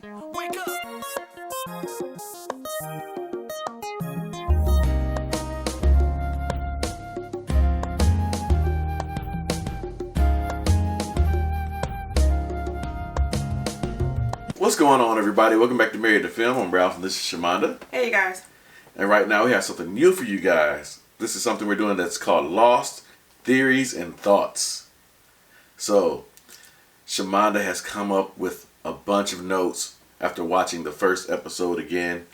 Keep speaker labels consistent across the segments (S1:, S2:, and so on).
S1: Wake up.
S2: What's going on, everybody? Welcome back to Married to Film. I'm Ralph and this is Shamanda.
S3: Hey, you guys.
S2: And right now we have something new for you guys. This is something we're doing that's called Lost Theories and Thoughts. So, Shamanda has come up with a bunch of notes after watching the first episode again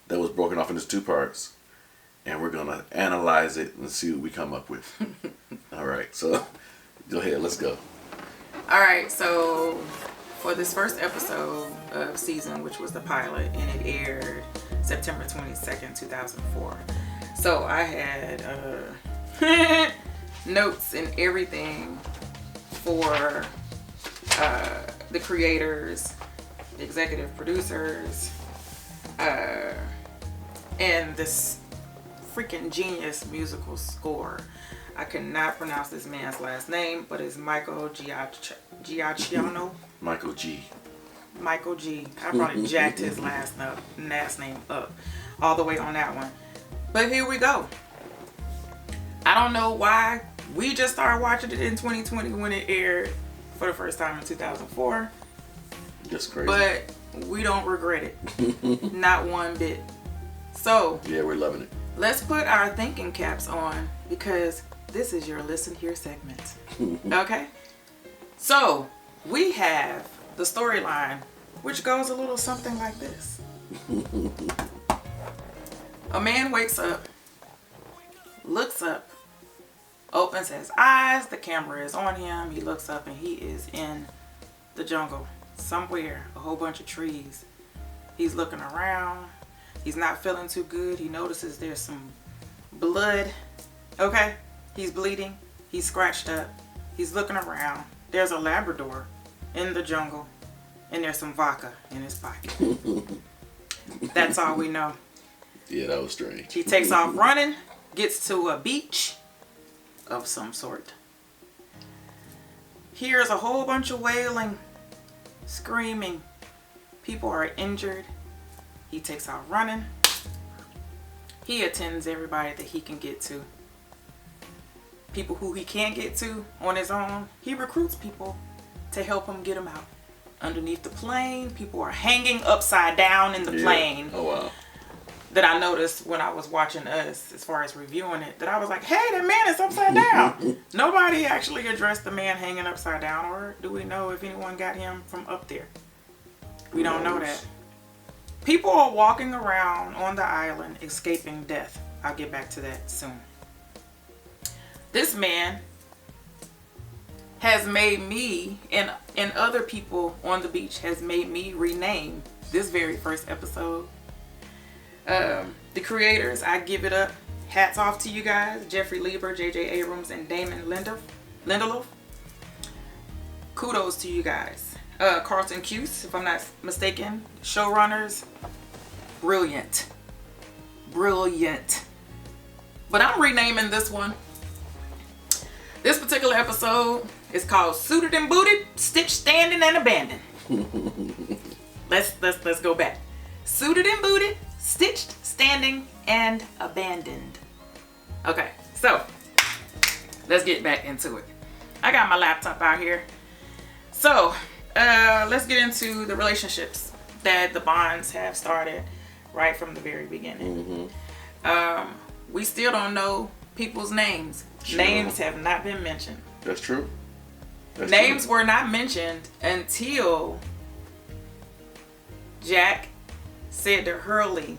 S2: that was broken off into 2 parts. And we're going to analyze it and see what we come up with. Alright, so go ahead, let's go.
S3: Alright, so for this first episode of season, which was the pilot, and it aired September 22nd, 2004. So I had notes and everything for the creators, the executive producers, and this freaking genius musical score. I cannot pronounce this man's last name, but it's Michael Giacchino.
S2: Michael G.
S3: Michael G. I probably jacked his last name up all the way on that one. But here we go. I don't know why we just started watching it in 2020 when it aired for the first time in 2004.
S2: That's crazy.
S3: But we don't regret it. Not one bit. So,
S2: yeah, we're loving it.
S3: Let's put our thinking caps on because this is your Listen Here segment. Okay? So, we have the storyline, which goes a little something like this. A man wakes up, looks up, opens his eyes, the camera is on him, he looks up and he is in the jungle. Somewhere, a whole bunch of trees. He's looking around, he's not feeling too good, he notices there's some blood. Okay, he's bleeding, he's scratched up, he's looking around. There's a Labrador in the jungle, and there's some vodka in his pocket. That's all we know.
S2: Yeah, that was strange.
S3: He takes off running, gets to a beach of some sort. Hears a whole bunch of wailing, screaming. People are injured. He takes off running. He attends everybody that he can get to. People who he can't get to on his own, he recruits people to help him get him out. Underneath the plane, people are hanging upside down in the plane.
S2: Oh, wow.
S3: That I noticed when I was watching us, as far as reviewing it, that I was like, hey, that man is upside down. Nobody actually addressed the man hanging upside down, or do we know if anyone got him from up there? We don't know that. People are walking around on the island escaping death. I'll get back to that soon. This man has made me, and other people on the beach has made me rename this very first episode. The creators, I give it up. Hats off to you guys. Jeffrey Lieber, J.J. Abrams, and Damon Lindelof. Kudos to you guys. Carlton Cuse, if I'm not mistaken. Showrunners. Brilliant. Brilliant. But I'm renaming this one. This particular episode is called Suited and Booted, Stitched, Standing, and Abandoned. Let's go back. Suited and Booted, Stitched, Standing, and Abandoned. Okay, so let's get back into it. I got my laptop out here. So let's get into the relationships that the bonds have started right from the very beginning. We still don't know people's names.
S2: Sure.
S3: Names have not been mentioned.
S2: That's true.
S3: Names were not mentioned until Jack said to Hurley,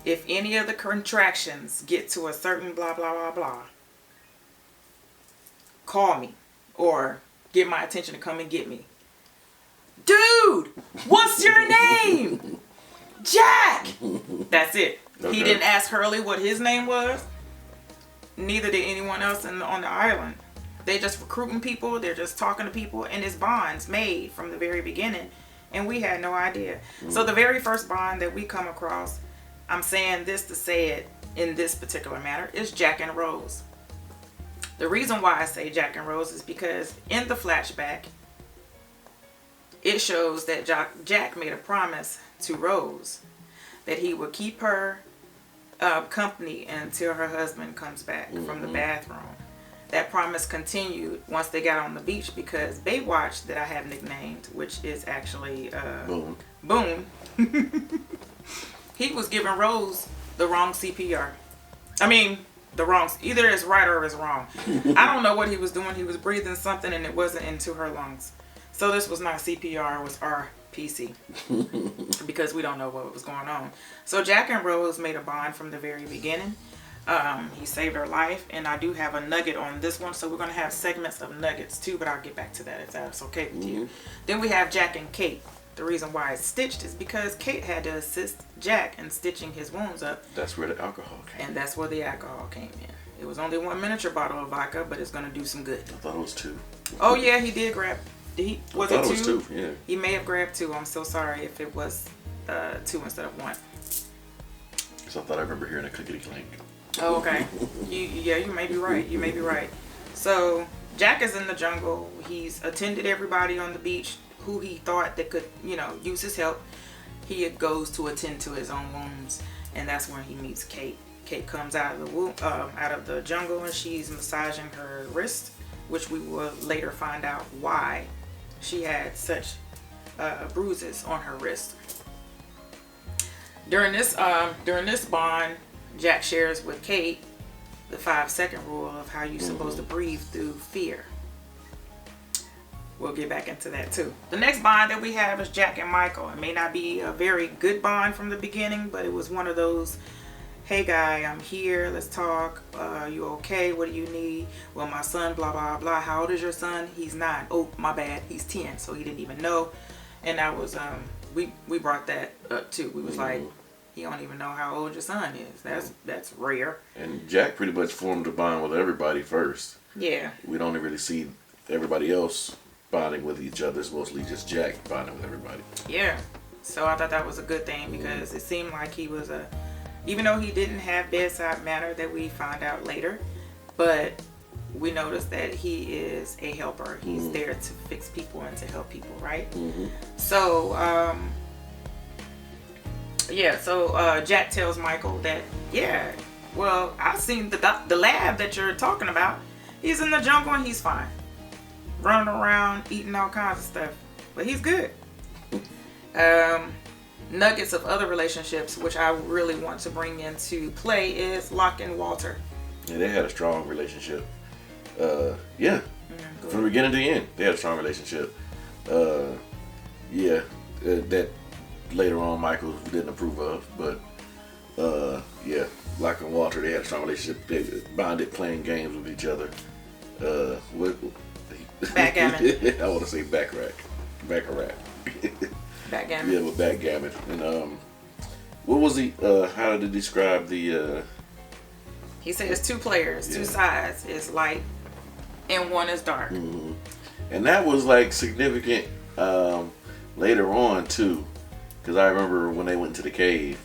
S3: if any of the contractions get to a certain blah, blah, blah, blah, call me or get my attention to come and get me. Dude, what's your name? Jack. That's it.
S2: Okay.
S3: He didn't ask Hurley what his name was. Neither did anyone else on the island. They're just recruiting people. They're just talking to people. And this bond's made from the very beginning. And we had no idea. So the very first bond that we come across, I'm saying this to say it in this particular manner, is Jack and Rose. The reason why I say Jack and Rose is because in the flashback, it shows that Jack made a promise to Rose that he would keep her company until her husband comes back from the bathroom. That promise continued once they got on the beach, because Baywatch, that I have nicknamed, which is actually Boone, he was giving Rose the wrong CPR. I mean, the wrong, either it's right or it's wrong. I don't know what he was doing. He was breathing something and it wasn't into her lungs. So this was not CPR, it was RPC. Because we don't know what was going on. So Jack and Rose made a bond from the very beginning. He saved her life, and I do have a nugget on this one, so we're going to have segments of nuggets too, but I'll get back to that if that's okay with you. Then we have Jack and Kate. The reason why it's stitched is because Kate had to assist Jack in stitching his wounds up.
S2: That's where the alcohol came.
S3: And that's where the alcohol came in. It was only 1 miniature bottle of vodka, but it's going to do some good.
S2: I thought it was 2.
S3: Oh yeah, he did grab. Was it 2?
S2: It was 2, yeah.
S3: He may have grabbed 2. I'm so sorry if it was 2 instead of 1.
S2: So I thought I remember hearing a clickety clink.
S3: Oh, okay. You may be right. You may be right. So Jack is in the jungle. He's attended everybody on the beach who he thought that could, use his help. He goes to attend to his own wounds, and that's when he meets Kate. Kate comes out of the jungle, and she's massaging her wrist, which we will later find out why she had such bruises on her wrist. During this bond, Jack shares with Kate the 5-second rule of how you're supposed to breathe through fear. We'll get back into that too. The next bond that we have is Jack and Michael. It may not be a very good bond from the beginning, but it was one of those, hey guy, I'm here, let's talk. You okay? What do you need? Well, my son, blah, blah, blah. How old is your son? He's 9. Oh, my bad. He's 10. So he didn't even know. And that was, we brought that up too. We was like, you don't even know how old your son is. That's rare.
S2: And Jack pretty much formed a bond with everybody first.
S3: Yeah.
S2: We don't really see everybody else bonding with each other. It's mostly just Jack bonding with everybody.
S3: Yeah. So I thought that was a good thing, because it seemed like he was even though he didn't have bedside manner that we found out later, but we noticed that he is a helper. He's there to fix people and to help people, right? So, Jack tells Michael that, well, I've seen the lab that you're talking about. He's in the jungle and he's fine. Running around, eating all kinds of stuff. But he's good. Nuggets of other relationships, which I really want to bring into play, is Locke and Walter.
S2: Yeah, they had a strong relationship. From the beginning to the end, they had a strong relationship. That later on Michael didn't approve of, but Locke and Walter, they had a strong relationship. They bonded playing games with each other.
S3: Backgammon.
S2: I want to say baccarat.
S3: Backgammon.
S2: Yeah, with backgammon. And what was he? How did he describe the?
S3: He said it's 2 players, 2 sides. It's light, and 1 is dark.
S2: And that was like significant later on too, because I remember when they went to the cave,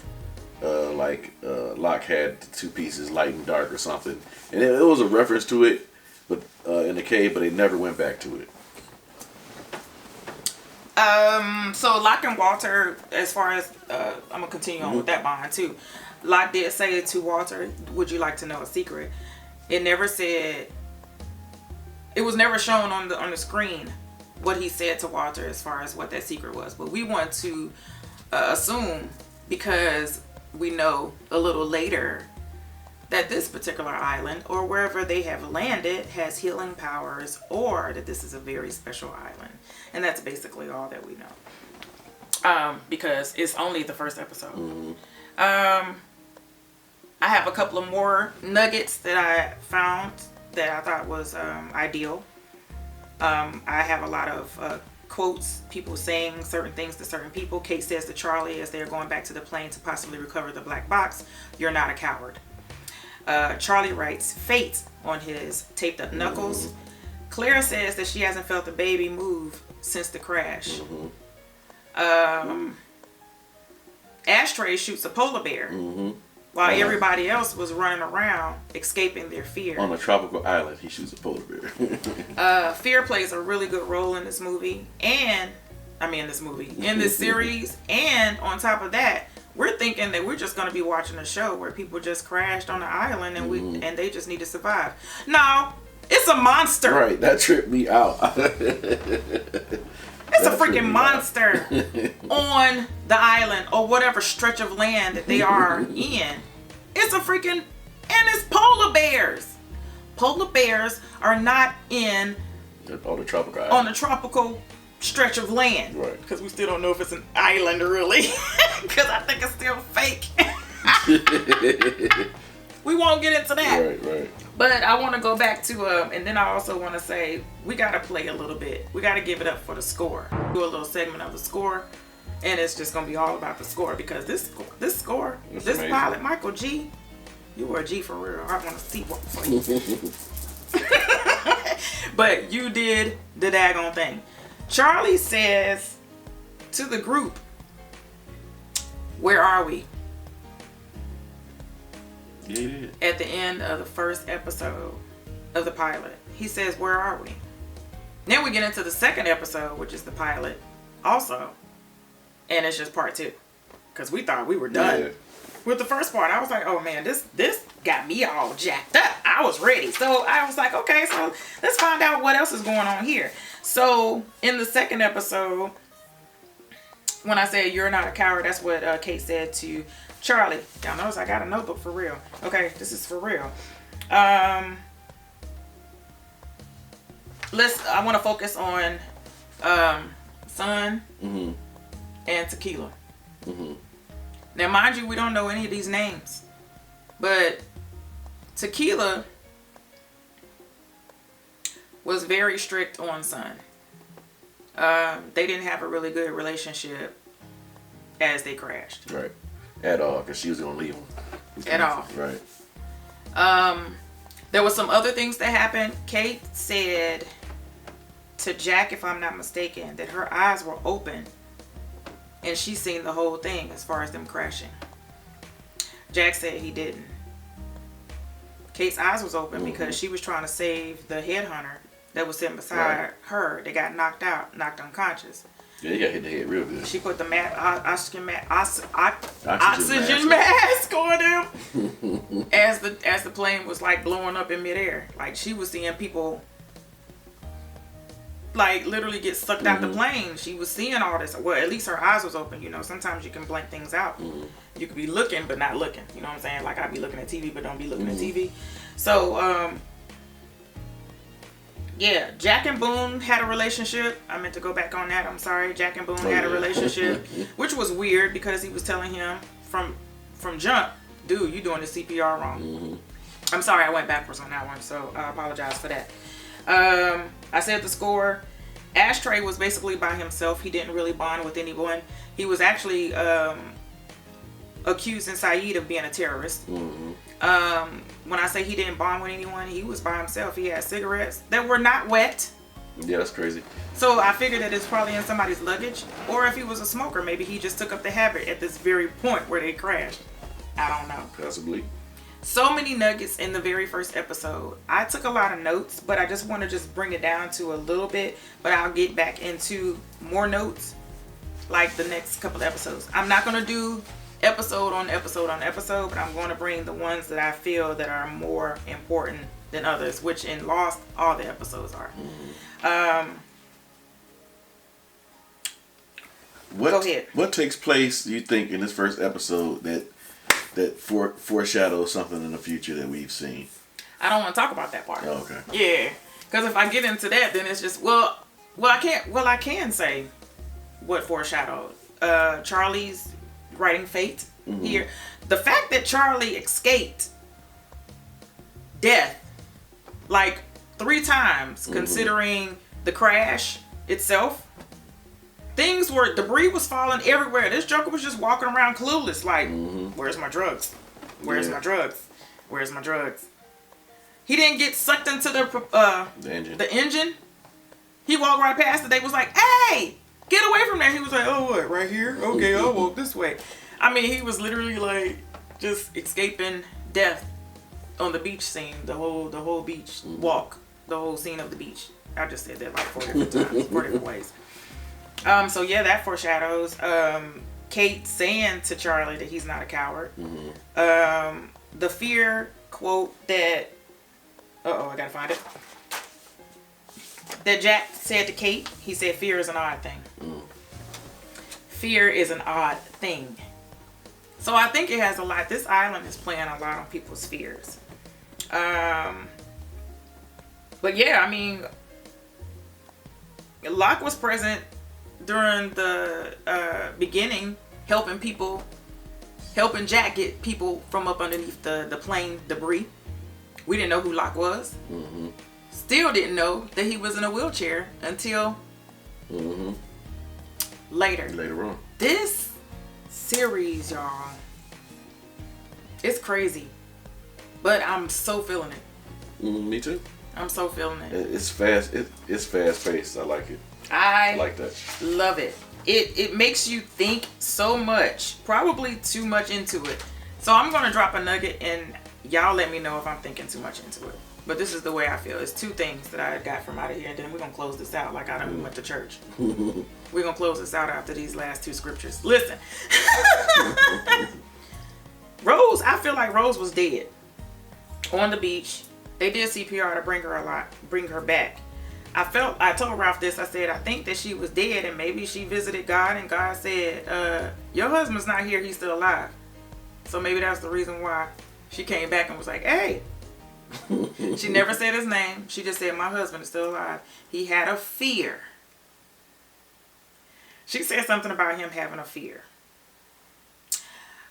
S2: Locke had 2 pieces, light and dark or something, and it was a reference to it, but in the cave, but they never went back to it.
S3: So Locke and Walter, as far as I'm gonna continue on with that bond too. Locke did say to Walter, "Would you like to know a secret?" It never said. It was never shown on the screen what he said to Walter as far as what that secret was. But we want to assume, because we know a little later that this particular island, or wherever they have landed, has healing powers, or that this is a very special island. And that's basically all that we know. Because it's only the first episode. I have a couple of more nuggets that I found that I thought was ideal. I have a lot of quotes, people saying certain things to certain people. Kate says to Charlie as they're going back to the plane to possibly recover the black box, "You're not a coward." Charlie writes "fate" on his taped up knuckles. Claire says that she hasn't felt the baby move since the crash. Ashtray shoots a polar bear while everybody else was running around escaping their fear.
S2: On a tropical island, he shoots a polar bear.
S3: Fear plays a really good role in this movie, and in this movie, in this series. And on top of that, we're thinking that we're just going to be watching a show where people just crashed on the island and they just need to survive. No, it's a monster.
S2: Right, that tripped me out.
S3: It's a freaking monster on the island or whatever stretch of land that they are in. It's a freaking, and it's polar bears. Polar bears are not on the tropical stretch of land.
S2: Right.
S3: Because we still don't know if it's an island really. Because I think it's still fake. We won't get into that.
S2: Right.
S3: But I want to go back to, and then I also want to say, we got to play a little bit. We got to give it up for the score. Do a little segment of the score. And it's just going to be all about the score. Because this score,
S2: it's
S3: this
S2: amazing.
S3: pilot, Michael G, you were a G for real. I want to see what for you. But you did the daggone thing. Charlie says to the group, where are we?
S2: Yeah, he did.
S3: At the end of the first episode of the pilot. He says, where are we? Then we get into the second episode, which is the pilot also. And it's just part 2. Because we thought we were done with the first part. I was like, oh man, this got me all jacked up. I was ready. So I was like, okay, so let's find out what else is going on here. So in the second episode, when I said you're not a coward, that's what Kate said to Charlie. Y'all notice I got a notebook for real. Okay, this is for real. I want to focus on Sun and Tequila. Now, mind you, we don't know any of these names, but Tequila was very strict on Sun. They didn't have a really good relationship as they crashed.
S2: Right. At all, because she was going to leave him.
S3: At all.
S2: Right.
S3: There was some other things that happened. Kate said to Jack, if I'm not mistaken, that her eyes were open and she seen the whole thing as far as them crashing. Jack said he didn't. Kate's eyes was open because she was trying to save the headhunter that was sitting beside her. They got knocked unconscious.
S2: Yeah, he got hit in the head real good.
S3: She put the oxygen mask on him as the plane was like blowing up in midair. Like she was seeing people like literally get sucked out the plane. She was seeing all this. Well, at least her eyes was open. You know, sometimes you can blank things out. You could be looking but not looking. You know what I'm saying? Like I be looking at TV but don't be looking at TV. So yeah, Jack and Boone had a relationship. I meant to go back on that. I'm sorry. Jack and Boone had a relationship, which was weird because he was telling him from jump, dude, you doing the CPR wrong. I'm sorry, I went backwards on that one, so I apologize for that. I said the score. Ashtray was basically by himself. He didn't really bond with anyone. He was actually accusing Saeed of being a terrorist. When I say he didn't bond with anyone, he was by himself. He had cigarettes that were not wet.
S2: Yeah, that's crazy.
S3: So I figured that it's probably in somebody's luggage. Or if he was a smoker, maybe he just took up the habit at this very point where they crashed. I don't know.
S2: Possibly.
S3: So many nuggets in the very first episode. I took a lot of notes, but I just want to just bring it down to a little bit. But I'll get back into more notes like the next couple of episodes. I'm not going to do episode on episode on episode, but I'm going to bring the ones that I feel that are more important than others, which in Lost all the episodes are. Go ahead.
S2: What takes place, do you think, in this first episode that foreshadows something in the future that we've seen?
S3: I don't want to talk about that part.
S2: Oh, okay.
S3: Yeah, because if I get into that, then it's just I can say what foreshadowed. Charlie's writing fate here. The fact that Charlie escaped death like 3 times, considering the crash itself, debris was falling everywhere. This Joker was just walking around clueless, like, where's my drugs? Where's my drugs? Where's my drugs? He didn't get sucked into the engine. He walked right past it. They was like, hey, get away from there. He was like, oh, what, right here? Okay, I'll walk this way. I mean, he was literally like just escaping death on the beach scene, the whole beach walk, the whole scene of the beach. I just said that like 4 different times, 4 different ways. So yeah, that foreshadows Kate saying to Charlie that he's not a coward. The fear quote that I gotta find it. That Jack said to Kate, he said, "Fear is an odd thing." Fear is an odd thing. So I think it has a lot. This island is playing a lot on people's fears. But yeah, I mean, Locke was present during the beginning, helping Jack get people from up underneath the plane debris. We didn't know who Locke was. Still didn't know that he was in a wheelchair until later
S2: on.
S3: This series, y'all, it's crazy, but I'm so feeling it.
S2: Me too.
S3: I'm so feeling it.
S2: It's fast. It's fast paced. I like it.
S3: I
S2: like that.
S3: Love it. It makes you think so much, probably too much into it. So I'm gonna drop a nugget and y'all let me know if I'm thinking too much into it. But this is the way I feel. It's two things that I got from out of here, and then we're gonna close this out like I done went to church. We're gonna close this out after these last two scriptures. Listen. Rose, I feel like Rose was dead on the beach. They did CPR to bring her back. I told Ralph this. I said, I think that she was dead and maybe she visited God and God said, your husband's not here, he's still alive. So maybe that's the reason why she came back and was like, hey. She never said his name. She just said, my husband is still alive. He had a fear. She said something about him having a fear.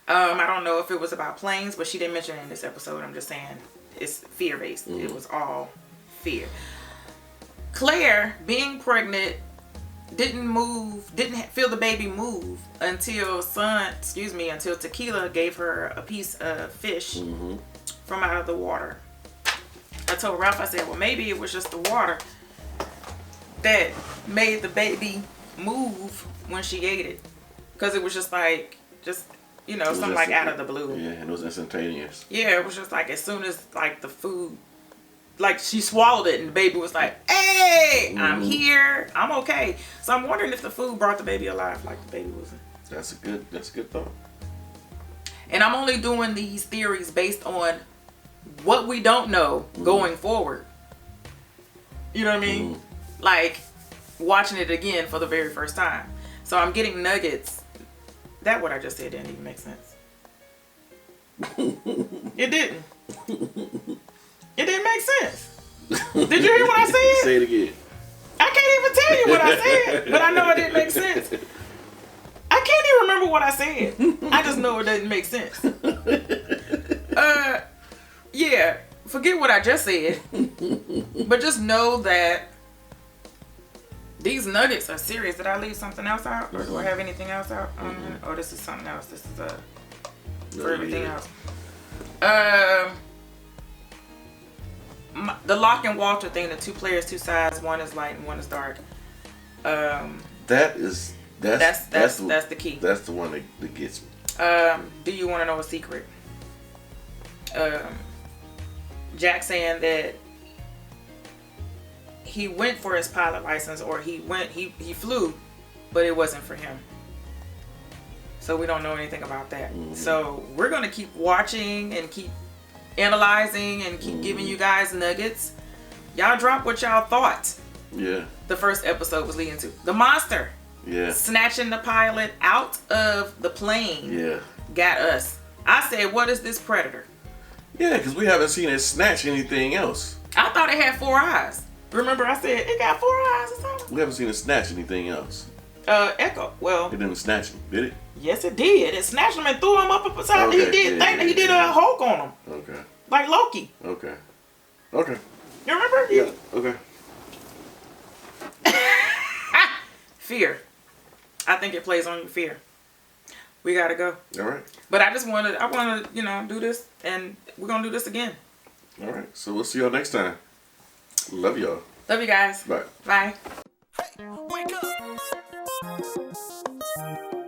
S3: I don't know if it was about planes, but she didn't mention it in this episode. I'm just saying it's fear-based. It was all fear. Claire, being pregnant, didn't feel the baby move until Tequila gave her a piece of fish from out of the water. I told Ralph, I said, well, maybe it was just the water that made the baby move when she ate it. Because it was just like, something like out of the blue.
S2: Yeah, and it was instantaneous.
S3: Yeah, it was just like as soon as like the food, like she swallowed it and the baby was like, hey, I'm here, I'm okay. So I'm wondering if the food brought the baby alive like the baby was.
S2: That's a good thought.
S3: And I'm only doing these theories based on what we don't know going forward. You know what I mean? Like watching it again for the very first time. So I'm getting nuggets. That what I just said didn't even make sense. It didn't. It didn't make sense. Did you hear what I said?
S2: Say it again.
S3: I can't even tell you what I said, but I know it didn't make sense. I can't even remember what I said. I just know it doesn't make sense. Yeah, forget what I just said. But just know that these nuggets are serious. Did I leave something else out? Or do I have anything else out? Oh, this is something else. This is for everything else. The Locke and Walter thing, the 2 players, 2 sides, one is light and one is dark.
S2: That's
S3: the key.
S2: That's the one that gets me.
S3: Do you want to know a secret? Jack saying that he went for his pilot license, or he flew, but it wasn't for him. So we don't know anything about that. So we're gonna keep watching and keep analyzing and keep giving you guys nuggets. Y'all drop what y'all thought.
S2: Yeah.
S3: The first episode was leading to the monster.
S2: Yeah.
S3: Snatching the pilot out of the plane.
S2: Yeah. Got
S3: us. I said, what is this predator?
S2: Yeah, because we haven't seen it snatch anything else.
S3: I thought it had 4 eyes. Remember I said it got 4 eyes or something?
S2: We haven't seen it snatch anything else.
S3: Echo. Well,
S2: it didn't snatch him, did it?
S3: Yes, it did. It snatched him and threw him up beside.
S2: Okay,
S3: he did a Hulk on him.
S2: Okay.
S3: Like Loki.
S2: Okay.
S3: You remember?
S2: Yeah. Okay.
S3: Fear. I think it plays on your fear. We gotta go.
S2: All right.
S3: But I want to, do this, and we're gonna do this again.
S2: All right. So we'll see y'all next time. Love y'all.
S3: Love you guys.
S2: Bye.
S3: Bye.
S1: Hey, wake up.